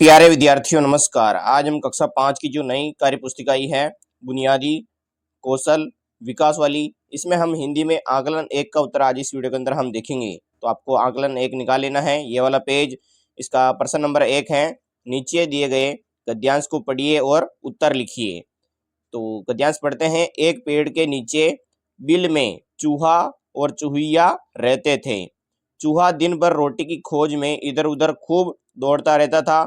प्यारे विद्यार्थियों नमस्कार। आज हम कक्षा 5 की जो नई कार्य पुस्तिका आई है बुनियादी कौशल विकास वाली, इसमें हम हिंदी में आकलन 1 का उत्तर आज इस वीडियो के अंदर हम देखेंगे। तो आपको आकलन 1 निकाल लेना है। ये वाला पेज, इसका प्रश्न नंबर 1 है। नीचे दिए गए गद्यांश को पढ़िए और उत्तर लिखिए। तो गद्यांश पढ़ते हैं। एक पेड़ के नीचे बिल में चूहा और चूहिया रहते थे। चूहा दिन भर रोटी की खोज में इधर उधर खूब दौड़ता रहता था।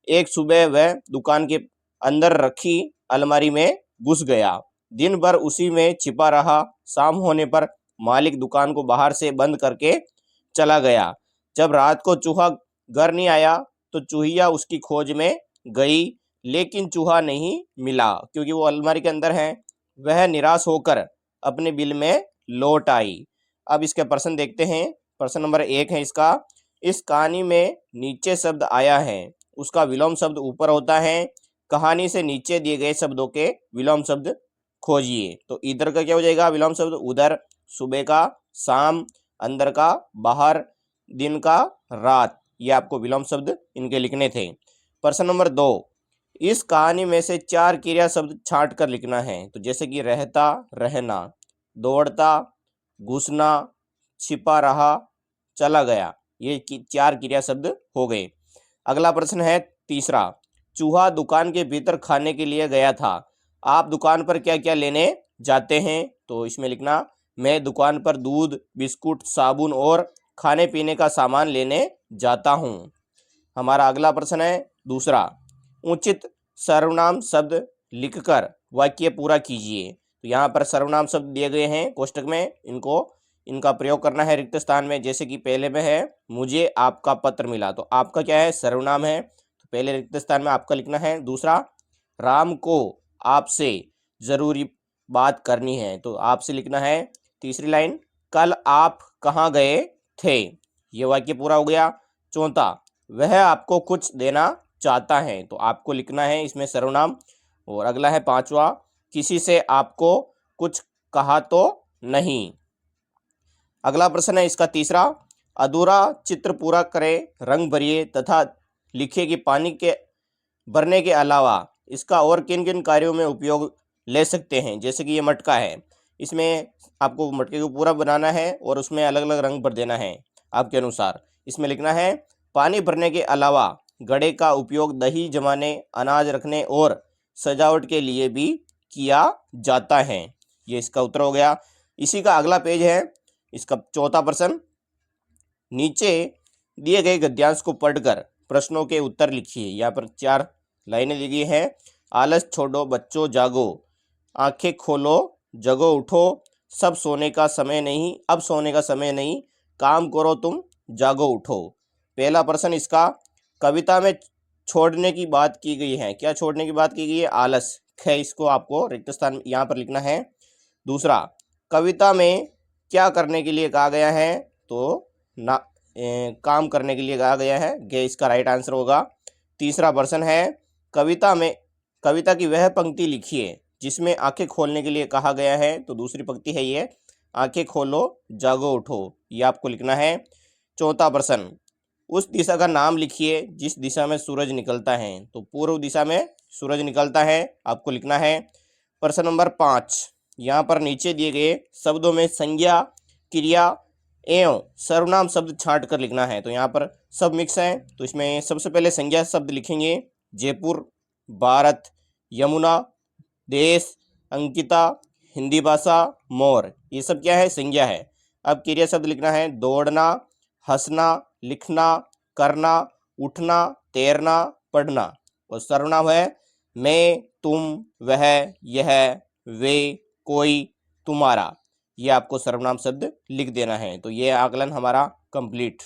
एक सुबह वह दुकान के अंदर रखी अलमारी में घुस गया। दिन भर उसी में छिपा रहा। शाम होने पर मालिक दुकान को बाहर से बंद करके चला गया। जब रात को चूहा घर नहीं आया तो चूहिया उसकी खोज में गई, लेकिन चूहा नहीं मिला क्योंकि वो अलमारी के अंदर है। वह निराश होकर अपने बिल में लौट आई। अब इसके प्रश्न देखते हैं। प्रश्न नंबर 1 है इसका। इस कहानी में नीचे शब्द आया है, उसका विलोम शब्द ऊपर होता है। कहानी से नीचे दिए गए शब्दों के विलोम शब्द खोजिए। तो इधर का क्या हो जाएगा विलोम शब्द? उधर, सुबह का शाम, अंदर का बाहर, दिन का रात। ये आपको विलोम शब्द इनके लिखने थे। प्रश्न नंबर 2, इस कहानी में से 4 क्रिया शब्द छांट कर लिखना है। तो जैसे कि रहता, रहना, दौड़ता, घुसना, छिपा रहा, चला गया। ये 4 क्रिया शब्द हो गए। अगला प्रश्न है तीसरा। चूहा दुकान के भीतर खाने के लिए गया था। आप दुकान पर क्या क्या लेने जाते हैं? तो इसमें लिखना, मैं दुकान पर दूध, बिस्कुट, साबुन और खाने पीने का सामान लेने जाता हूँ। हमारा अगला प्रश्न है दूसरा। उचित सर्वनाम शब्द लिखकर वाक्य पूरा कीजिए। तो यहाँ पर सर्वनाम शब्द दिए गए हैं कोष्टक में, इनका प्रयोग करना है रिक्त स्थान में। जैसे कि पहले में है मुझे आपका पत्र मिला, तो आपका क्या है? सर्वनाम है। तो पहले रिक्त स्थान में आपका लिखना है। दूसरा, राम को आपसे जरूरी बात करनी है, तो आपसे लिखना है। तीसरी लाइन, कल आप कहाँ गए थे? ये वाक्य पूरा हो गया। चौथा, वह आपको कुछ देना चाहता है, तो आपको लिखना है इसमें सर्वनाम। और अगला है पांचवा, किसी से आपको कुछ कहा तो नहीं। अगला प्रश्न है इसका तीसरा। अधूरा चित्र पूरा करें, रंग भरिए तथा लिखिए कि पानी के भरने के अलावा इसका और किन किन कार्यों में उपयोग ले सकते हैं। जैसे कि ये मटका है, इसमें आपको मटके को पूरा बनाना है और उसमें अलग अलग रंग भर देना है आपके अनुसार। इसमें लिखना है, पानी भरने के अलावा घड़े का उपयोग दही जमाने, अनाज रखने और सजावट के लिए भी किया जाता है। ये इसका उत्तर हो गया। इसी का अगला पेज है इसका चौथा प्रश्न। नीचे दिए गए गद्यांश को पढ़कर प्रश्नों के उत्तर लिखिए। यहाँ पर 4 लाइनें दी गई हैं। आलस छोड़ो बच्चों जागो, आंखें खोलो जगो उठो, सब सोने का समय नहीं, अब सोने का समय नहीं, काम करो तुम जागो उठो। पहला प्रश्न इसका, कविता में छोड़ने की बात की गई है। क्या छोड़ने की बात की गई है? आलस। है, इसको आपको रिक्त स्थान यहाँ पर लिखना है। दूसरा, कविता में क्या करने के लिए कहा गया है? तो काम करने के लिए कहा गया है। ये इसका राइट आंसर होगा। तीसरा प्रश्न है, कविता की वह पंक्ति लिखिए जिसमें आंखें खोलने के लिए कहा गया है। तो दूसरी पंक्ति है ये, आंखें खोलो जागो उठो, ये आपको लिखना है। चौथा प्रश्न, उस दिशा का नाम लिखिए जिस दिशा में सूरज निकलता है। तो पूर्व दिशा में सूरज निकलता है, आपको लिखना है। प्रश्न नंबर 5, यहाँ पर नीचे दिए गए शब्दों में संज्ञा, क्रिया एवं सर्वनाम शब्द छांट कर लिखना है। तो यहाँ पर सब मिक्स है, तो इसमें सबसे पहले संज्ञा शब्द लिखेंगे। जयपुर, भारत, यमुना, देश, अंकिता, हिंदी भाषा, मोर, ये सब क्या है? संज्ञा है। अब क्रिया शब्द लिखना है। दौड़ना, हंसना, लिखना, करना, उठना, तैरना, पढ़ना। और सर्वनाम है मैं, तुम, वह, यह, वे, कोई, तुम्हारा। ये आपको सर्वनाम शब्द लिख देना है। तो ये आकलन हमारा कंप्लीट।